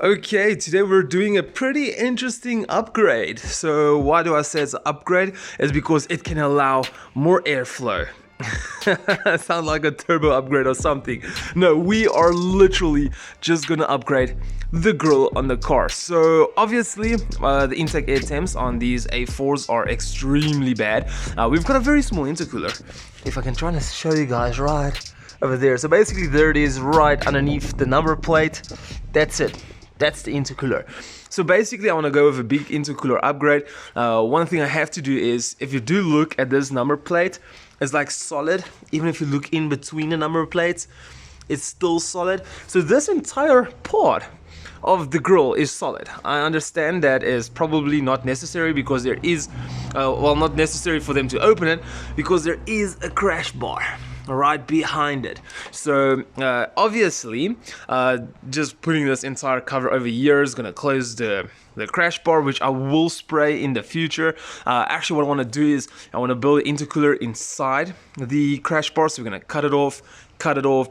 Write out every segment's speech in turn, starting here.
Okay, today we're doing a pretty interesting upgrade. So why do I say it's an upgrade? It's because it can allow more airflow. Sound like a turbo upgrade or something. No, we are literally just gonna upgrade the grille on the car. So obviously the intake air temps on these A4s are extremely bad. We've got a very small intercooler. If I can try to show you guys right over there. So basically there it is right underneath the number plate. That's it. That's the intercooler. So basically I want to go with a big intercooler upgrade. One thing I have to do is, if you do look at this number plate, it's like solid. Even if you look in between the number plates, it's still solid. So this entire part of the grille is solid. I understand that is probably not necessary because there is, well, not necessary for them to open it because there is a crash bar right behind it. So obviously just putting this entire cover over here is gonna close the crash bar, which I will spray in the future. Actually what I want to do is I want to build an intercooler inside the crash bar, so we're gonna cut it off,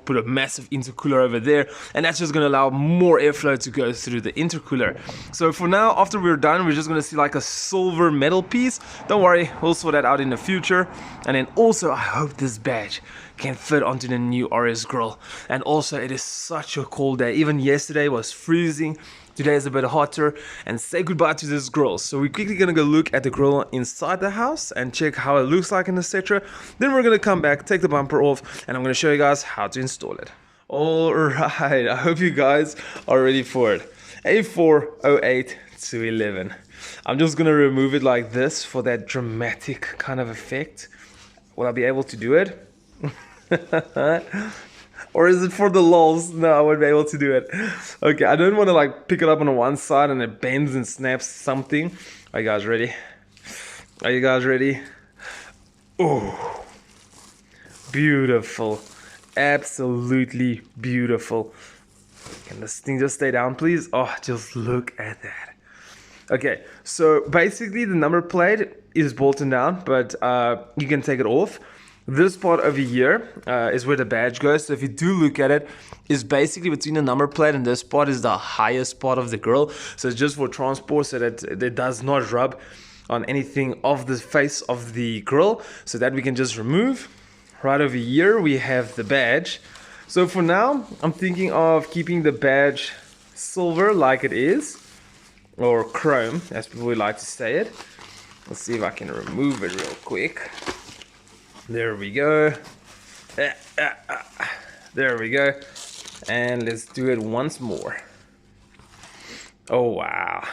put a massive intercooler over there, and that's just going to allow more airflow to go through the intercooler. So for now, after we're done, we're just going to see like a silver metal piece. Don't worry, we'll sort that out in the future. And then also, I hope this badge can fit onto the new RS grille. And also, it is such a cold day. Even yesterday was freezing. Today is a bit hotter, and say goodbye to this grille. So we're quickly gonna go look at the grille inside the house and check how it looks like and etc. Then we're gonna come back, take the bumper off, and I'm gonna show you guys how to install it. Alright, I hope you guys are ready for it. A4 08 to 11. I'm just gonna remove it like this for that dramatic kind of effect. Will I be able to do it? Or is it for the lulz? No, I won't be able to do it. Okay, I don't want to like pick it up on one side and it bends and snaps something. Are you guys ready? Are you guys ready? Oh, beautiful. Absolutely beautiful. Can this thing just stay down, please? Oh, just look at that. Okay, so basically the number plate is bolted down, but you can take it off. This part over here is where the badge goes. So if you do look at it, is basically between the number plate and this part is the highest part of the grille. So it's just for transport, so that it does not rub on anything of the face of the grille. So that we can just remove. Right over here we have the badge. So for now, I'm thinking of keeping the badge silver like it is, or chrome, as people would like to say it. Let's see if I can remove it real quick. There we go. There we go. And let's do it once more. Oh wow.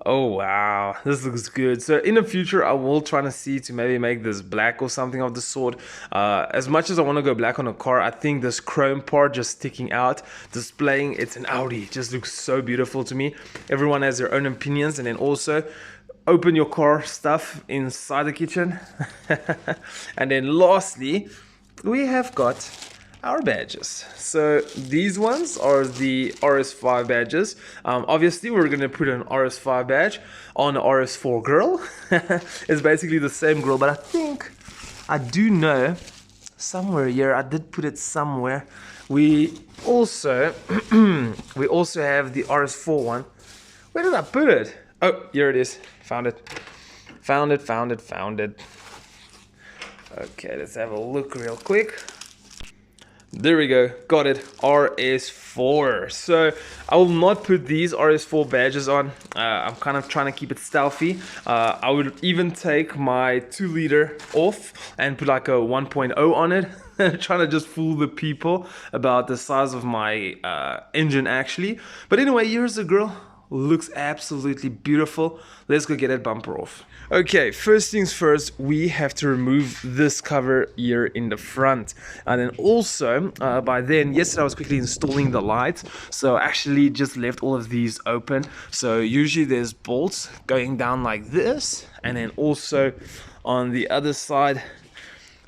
Oh wow, this looks good. So in the future I will try to see to maybe make this black or something of the sort. As much as I want to go black on a car, I think this chrome part just sticking out, displaying it's an Audi, just looks so beautiful to me. Everyone has their own opinions. And then also open your car stuff inside the kitchen. And then lastly, we have got our badges. So these ones are the RS5 badges. Obviously we're gonna put an RS5 badge on the RS4 grille. It's basically the same grille, but I think I do know somewhere here, I did put it somewhere. We also we also have the RS4 one. Where did I put it? Oh, here it is. Found it. Found it. Okay, let's have a look real quick. There we go. Got it. RS4. So I will not put these RS4 badges on. I'm kind of trying to keep it stealthy. I would even take my 2-liter off and put like a 1.0 on it. Trying to just fool the people about the size of my engine actually. But anyway, here's the grille. Looks absolutely beautiful. Let's go get that bumper off. Okay, first things first, we have to remove this cover here in the front. And then also, by then, yesterday I was quickly installing the lights. So I actually just left all of these open. So usually there's bolts going down like this. And then also on the other side,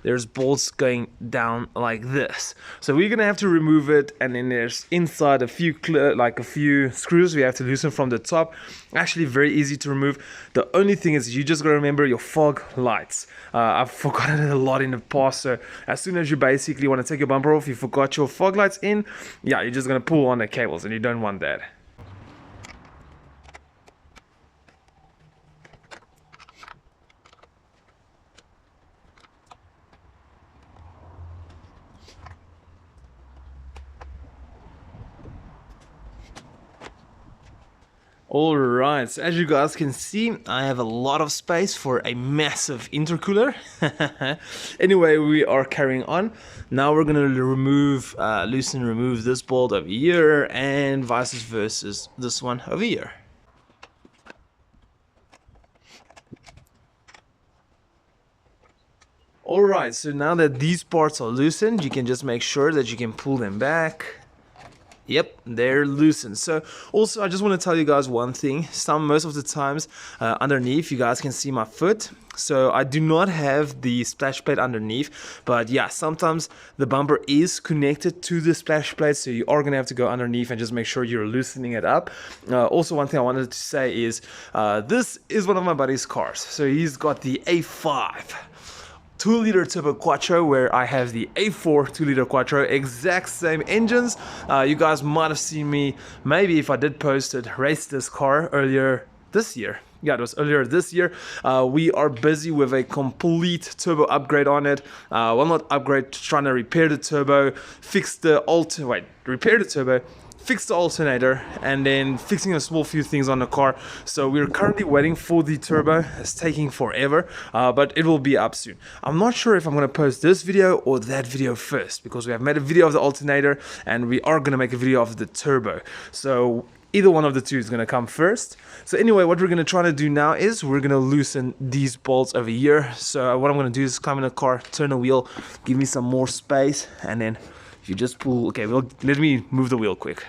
there's bolts going down like this. So we're gonna have to remove it, and then there's inside a few screws we have to loosen from the top. Actually very easy to remove. The only thing is you just gotta remember your fog lights. I've forgotten it a lot in the past, so as soon as you basically want to take your bumper off, you forgot your fog lights in, yeah, you're just gonna pull on the cables, and you don't want that. Alright, so as you guys can see, I have a lot of space for a massive intercooler. Anyway, we are carrying on. Now we're going to remove this bolt over here, and vice versa this one over here. Alright, so now that these parts are loosened, you can just make sure that you can pull them back. Yep, they're loosened. So also I just want to tell you guys one thing. Most of the times underneath you guys can see my foot. So I do not have the splash plate underneath, but yeah, sometimes the bumper is connected to the splash plate, so you are gonna have to go underneath and just make sure you're loosening it up. Also, one thing I wanted to say is this is one of my buddy's cars. So he's got the A5 2-liter turbo quattro, where I have the A4 2-liter quattro, exact same engines. You guys might have seen me, maybe if I did post it, race this car earlier this year. Yeah, it was earlier this year. We are busy with a complete turbo upgrade on it. Well, not upgrade, trying to repair the turbo, fix the alternator, and then fixing a small few things on the car. So we're currently waiting for the turbo. It's taking forever, but it will be up soon. I'm not sure if I'm going to post this video or that video first, because we have made a video of the alternator and we are going to make a video of the turbo. So either one of the two is going to come first. So anyway, what we're going to try to do now is we're going to loosen these bolts over here. So what I'm going to do is climb in the car, turn the wheel, give me some more space, and then you just pull. Okay, well, let me move the wheel quick.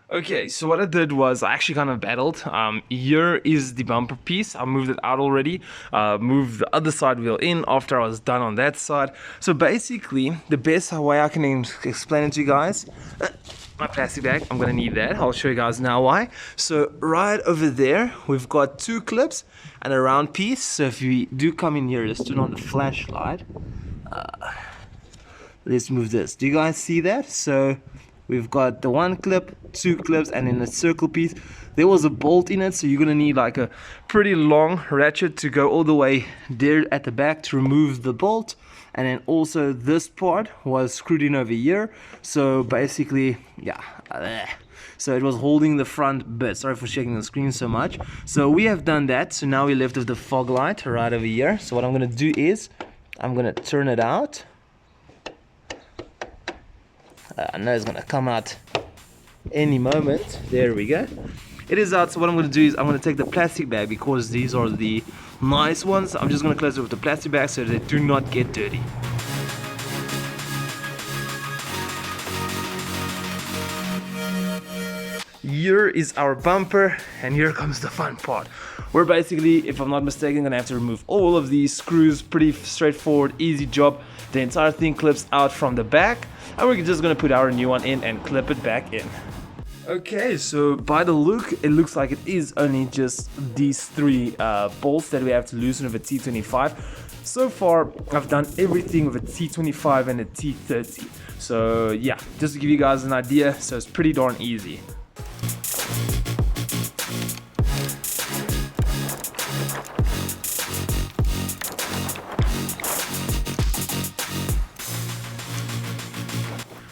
Okay, so what I did was I actually kind of battled. Here is the bumper piece. I moved it out already. Moved the other side wheel in after I was done on that side. So basically, the best way I can explain it to you guys, my plastic bag, I'm gonna need that. I'll show you guys now why. So right over there, we've got two clips and a round piece. So if we do come in here, let's turn on the flashlight. Let's move this. Do you guys see that? So we've got the one clip, two clips, and then a circle piece. There was a bolt in it, so you're gonna need like a pretty long ratchet to go all the way there at the back to remove the bolt. And then also this part was screwed in over here. So basically, yeah. So it was holding the front bit. Sorry for shaking the screen so much. So we have done that. So now we're left with the fog light right over here. So what I'm gonna do is I'm gonna turn it out. I know it's gonna come out any moment. There we go. It is out. So what I'm gonna do is I'm gonna take the plastic bag, because these are the nice ones. I'm just gonna close it with the plastic bag so they do not get dirty. Here is our bumper, and here comes the fun part. We're basically, if I'm not mistaken, gonna have to remove all of these screws. Pretty straightforward, easy job. The entire thing clips out from the back, and we're just gonna put our new one in and clip it back in. Okay, so by the look, it looks like it is only just these three bolts that we have to loosen with a T25. So far, I've done everything with a T25 and a T30. So yeah, just to give you guys an idea, so it's pretty darn easy.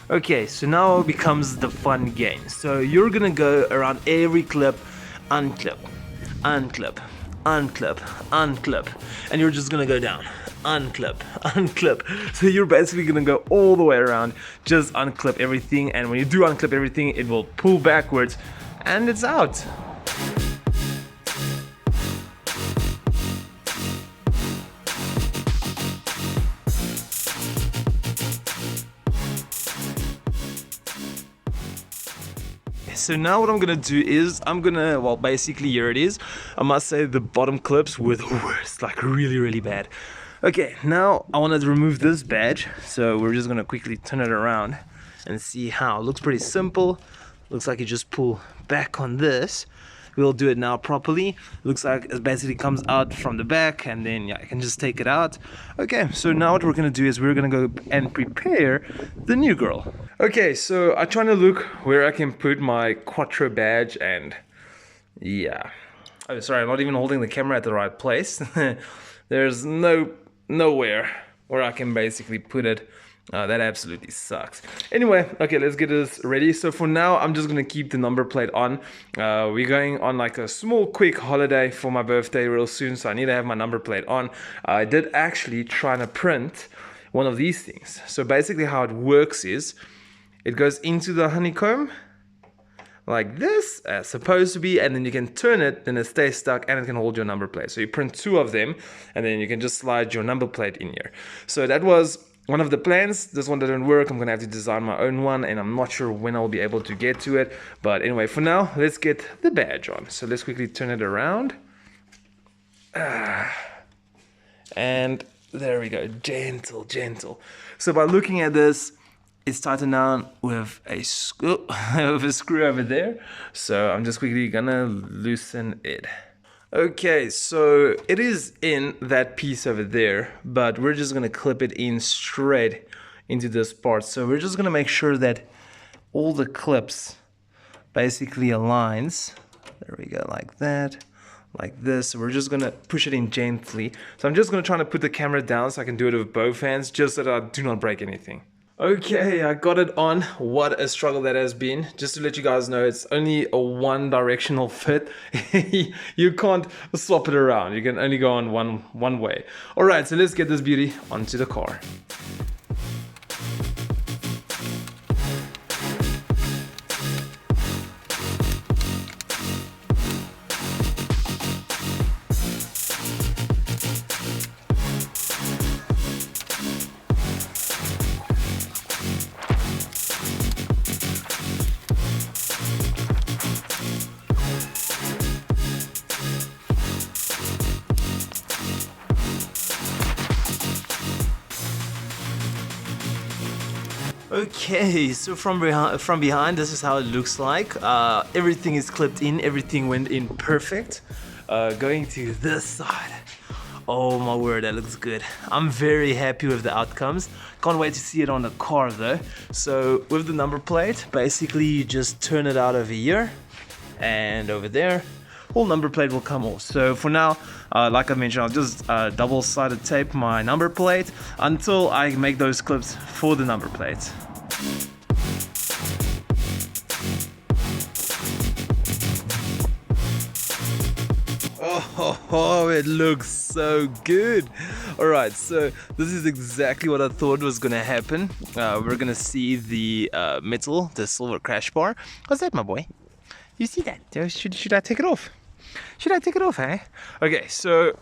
Okay, so now becomes the fun game. So you're gonna go around every clip, unclip, unclip, unclip, unclip, and you're just gonna go down, unclip, unclip. So you're basically gonna go all the way around, just unclip everything, and when you do unclip everything, it will pull backwards, and it's out. so now what I'm gonna do is well, basically here it is. I must say the bottom clips were the worst, like really bad. Okay, now I want to remove this badge, so we're just gonna quickly turn it around and see how. It looks pretty simple. Looks like you just pull back on this. We'll do it now properly. Looks like it basically comes out from the back, and then yeah, you can just take it out. Okay, so now what we're gonna do is we're gonna go and prepare the new girl. Okay, so I'm trying to look where I can put my Quattro badge, and yeah. Oh, sorry, I'm not even holding the camera at the right place. There's nowhere where I can basically put it. That absolutely sucks. Anyway, okay, let's get this ready. So for now, I'm just gonna keep the number plate on. We're going on like a small quick holiday for my birthday real soon, so I need to have my number plate on. I did actually try to print one of these things. So basically how it works is it goes into the honeycomb like this, as supposed to be, and then you can turn it, then it stays stuck and it can hold your number plate. So you print 2 of them, and then you can just slide your number plate in here. So that was one of the plans. This one didn't work. I'm gonna have to design my own one, and I'm not sure when I'll be able to get to it. But anyway, for now, let's get the badge on. So let's quickly turn it around. And there we go, gentle. So by looking at this, it's tightened down with a screw, over there. So I'm just quickly gonna loosen it. Okay, so it is in that piece over there, but we're just gonna clip it in straight into this part. So we're just gonna make sure that all the clips basically aligns. There we go, like that, like this. So we're just gonna push it in gently. So I'm just gonna try to put the camera down so I can do it with both hands, just so that I do not break anything. Okay, I got it on. What a struggle that has been. Just to let you guys know, it's only a one directional fit. You can't swap it around. You can only go on one way. All right, so let's get this beauty onto the car. Okay, so from behind, this is how it looks like. Everything is clipped in, everything went in perfect. Going to this side. Oh my word, that looks good. I'm very happy with the outcomes. Can't wait to see it on the car though. So with the number plate, basically you just turn it out over here and over there. Whole number plate will come off. So for now, like I mentioned, I'll just double-sided tape my number plate until I make those clips for the number plate. Oh, it looks so good. All right, so this is exactly what I thought was gonna happen. We're gonna see the metal, the silver crash bar. What's that, my boy? You see that? Should I take it off? Should I take it off, eh? Okay, so,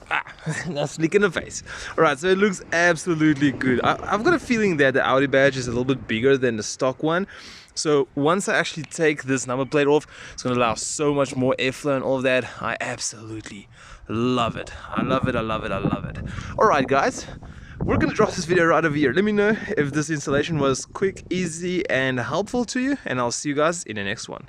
that's leak in the face. All right, so it looks absolutely good. I've got a feeling that the Audi badge is a little bit bigger than the stock one. So once I actually take this number plate off, it's gonna allow so much more airflow and all of that. I absolutely love it. I love it. All right, guys. We're gonna drop this video right over here. Let me know if this installation was quick, easy, and helpful to you, and I'll see you guys in the next one.